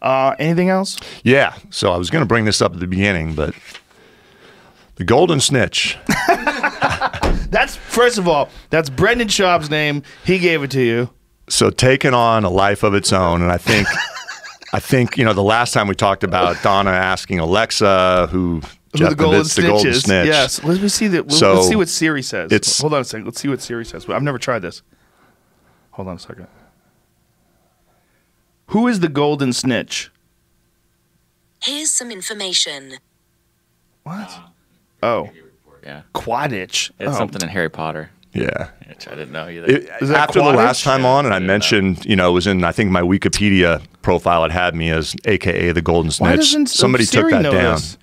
Anything else? Yeah. So I was going to bring this up at the beginning, but the Golden Snitch. That's, first of all, that's Brendan Schaub's name. He gave it to you. So taking on a life of its own, and I think you know, the last time we talked about Donna asking Alexa who the Golden Snitch is. Snitch. Yes. Let me see that. Let's see what Siri says. Hold on a second. Let's see what Siri says. I've never tried this. Hold on a second. Who is the Golden Snitch? Here's some information. What? Oh. Yeah. Quidditch. It's something in Harry Potter. Yeah. Which I didn't know either. After the last time on, and I I didn't mentioned, you know, it was in, I think, my Wikipedia profile, it had me as AKA the Golden Snitch. Somebody took that down. This?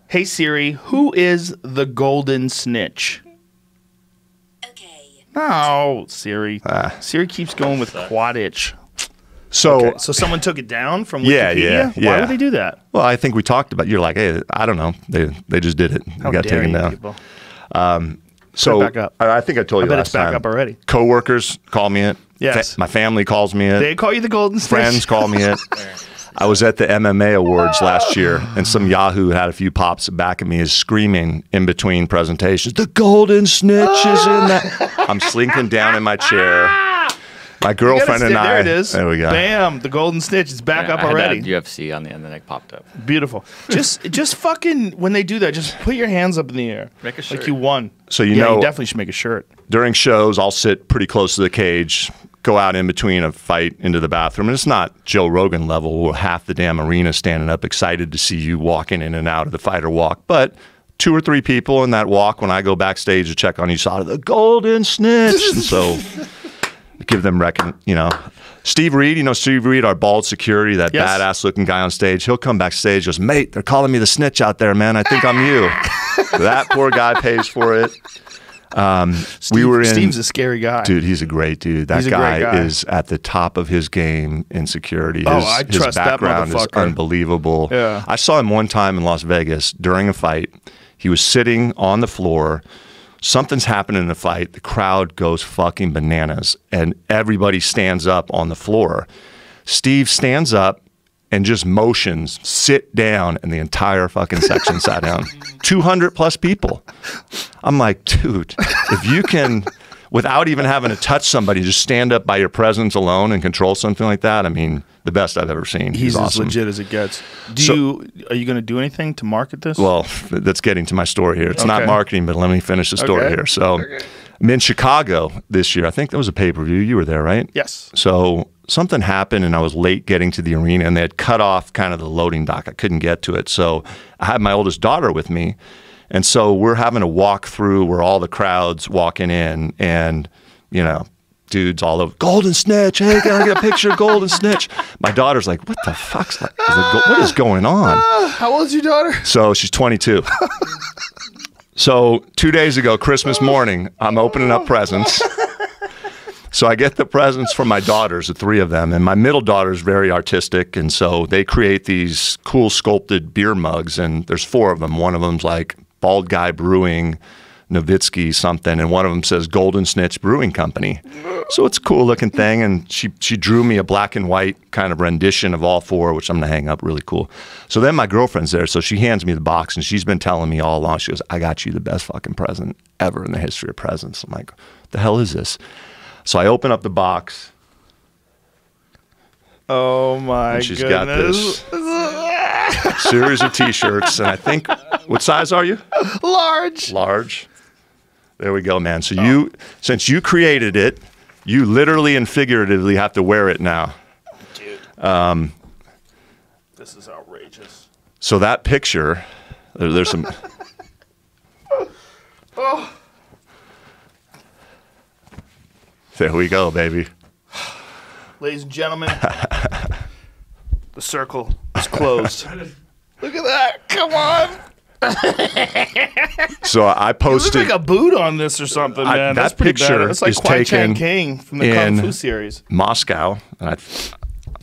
Hey Siri, who is the Golden Snitch? Okay. No, Siri. Siri keeps going with Quidditch. So, so someone took it down from Wikipedia? Yeah. Why would they do that? Well, I think we talked about. You're like, hey, I don't know. They just did it. How got dare taken you down. people. So back up. I think I told you bet last it's back time. up already. Coworkers call me it. Yes. My family calls me it. They call you the Golden Snitch. Friends call me it. I was at the MMA awards last year, and some Yahoo had a few pops back at me is screaming in between presentations, "The Golden Snitch is in that." I'm slinking down in my chair. My girlfriend and I. There it is. There we go. Bam! The Golden Snitch is back up I had already. that UFC on the end, and then it popped up. Beautiful. Just fucking when they do that, just put your hands up in the air. Make a shirt. Like you won. So you know, definitely should make a shirt. During shows, I'll sit pretty close to the cage, go out in between a fight into the bathroom, and it's not Joe Rogan level where half the damn arena standing up excited to see you walking in and out of the fighter walk, but 2 or 3 people in that walk when I go backstage to check on each side of the Golden Snitch. And so give them you know. Steve Reed, our bald security, that badass looking guy on stage, he'll come backstage, goes, "Mate, they're calling me the Snitch out there, man. I think I'm you." That poor guy pays for it. Steve's a scary guy. Dude, he's a great dude. That guy is at the top of his game in security. I trust his background that is unbelievable. Yeah. I saw him one time in Las Vegas during a fight. He was sitting on the floor. Something's happening in the fight. The crowd goes fucking bananas, and everybody stands up on the floor. Steve stands up and just motions, sit down, and the entire fucking section sat down. 200 plus people. I'm like, dude, if you can, without even having to touch somebody, just stand up by your presence alone and control something like that, I mean, the best I've ever seen. He's awesome. as legit as it gets. Are you going to do anything to market this? Well, that's getting to my story here. It's not marketing, but let me finish the story here. So I'm in Chicago this year. I think that was a pay-per-view. You were there, right? Yes. So something happened, and I was late getting to the arena, and they had cut off kind of the loading dock. I couldn't get to it. So I had my oldest daughter with me, and so we're having to walk through where all the crowd's walking in, and, you know, dudes all over, "Golden Snitch, hey, can I get a picture of Golden Snitch?" My daughter's like, "What the fuck's that? What is going on?" How old's your daughter? So she's 22. So 2 days ago, Christmas morning, I'm opening up presents. So I get the presents from my daughters, the 3 of them, and my middle daughter is very artistic, and so they create these cool sculpted beer mugs, and there's 4 of them. One of them's like Bald Guy Brewing, Novitzky something, and one of them says Golden Snitch Brewing Company. So it's a cool looking thing, and she drew me a black and white kind of rendition of all 4, which I'm gonna hang up, really cool. So then my girlfriend's there, so she hands me the box, and she's been telling me all along, she goes, "I got you the best fucking present ever in the history of presents." I'm like, "What the hell is this?" So I open up the box. Oh my and she's goodness. got this series of t-shirts, and I think, what size are you? Large. Large. There we go, man. So since you created it, you literally and figuratively have to wear it now. Dude. This is outrageous. So that picture, there's some. Oh. There we go, baby. Ladies and gentlemen, the circle is closed. Look at that. Come on. So I posted. You look like a boot on this or something, man. That's pretty picture bad. It's like is Kwai Chang taken King from the Kung Fu series. Moscow, and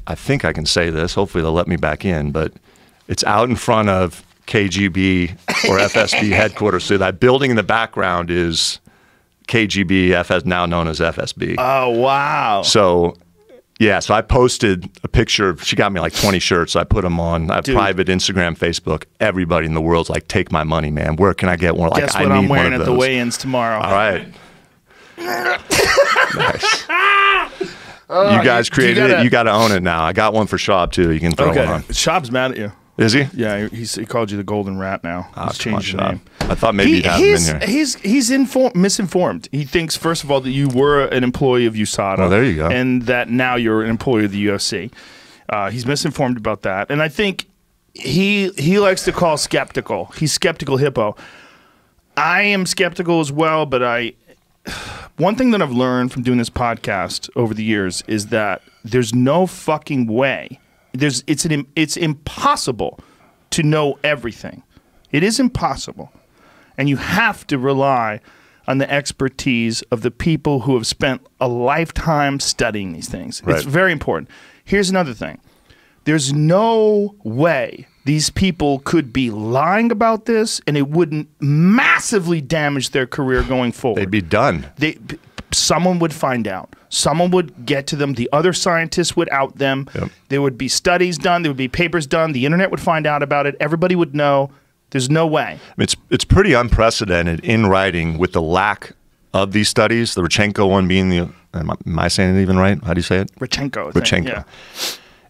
I think I can say this. Hopefully they'll let me back in, but it's out in front of KGB or FSB headquarters. So that building in the background is KGB, now known as FSB. Oh, wow. So Yeah, so I posted a picture. She got me like 20 shirts. So I put them on private Instagram, Facebook. Everybody in the world's like, take my money, man. Where can I get one? Like, Guess I what need I'm one wearing of at those. the weigh-ins tomorrow. All right. Nice. You guys created it. You got to own it now. I got one for Schaub, too. You can throw one on. Schaub's mad at you. Is he? Yeah, he called you the Golden Rat now. He's changed your name. I thought maybe he'd have him in here. He's misinformed. He thinks, first of all, that you were an employee of USADA. Oh, there you go. And that now you're an employee of the UFC. He's misinformed about that. And I think he likes to call skeptical. He's skeptical hippo. I am skeptical as well, but one thing that I've learned from doing this podcast over the years is that there's no fucking way. It's impossible to know everything. It is impossible. And you have to rely on the expertise of the people who have spent a lifetime studying these things. Right. It's very important. Here's another thing. There's no way these people could be lying about this and it wouldn't massively damage their career going forward. They'd be done. Someone would find out. Someone would get to them. The other scientists would out them. Yep. There would be studies done. There would be papers done. The internet would find out about it. Everybody would know. There's no way. It's pretty unprecedented in writing with the lack of these studies. The Rodchenko one being the am I saying it even right? How do you say it? Rodchenko. I think, yeah.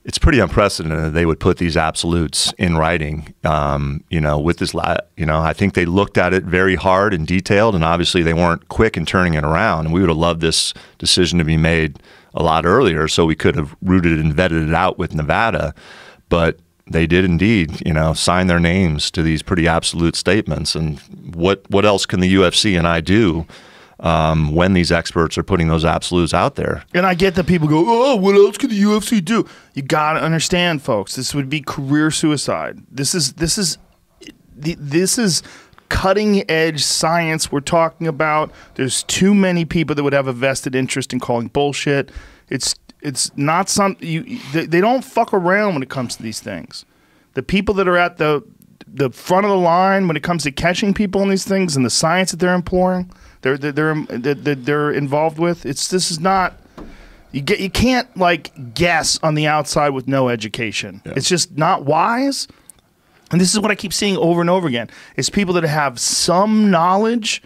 It's pretty unprecedented that they would put these absolutes in writing. With this, I think they looked at it very hard and detailed, and obviously they weren't quick in turning it around. And we would have loved this decision to be made a lot earlier, so we could have rooted and vetted it out with Nevada. But they did indeed, sign their names to these pretty absolute statements. And what else can the UFC and I do when these experts are putting those absolutes out there? And I get that people go, oh, what else could the UFC do? You got to understand, folks, this would be career suicide. This is cutting edge science we're talking about. There's too many people that would have a vested interest in calling bullshit. It's not something they don't fuck around when it comes to these things. The people that are at the front of the line when it comes to catching people in these things and the science that they're employing, they're involved with. This is not. You can't like guess on the outside with no education. Yeah. It's just not wise. And this is what I keep seeing over and over again. It's people that have some knowledge,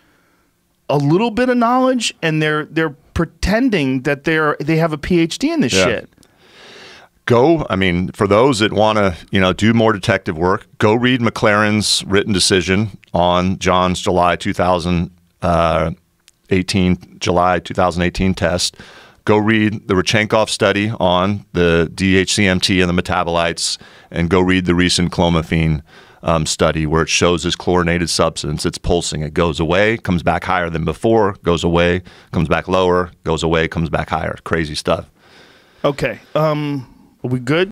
a little bit of knowledge, and they're pretending that they have a PhD in this shit. For those that want to, do more detective work, go read McLaren's written decision on John's July 2018 test. Go read the Rodchenkov study on the DHCMT and the metabolites, and go read the recent clomiphene study where it shows this chlorinated substance. It's pulsing. It goes away, comes back higher than before, goes away, comes back lower, goes away, comes back higher. Crazy stuff. Okay. Are we good?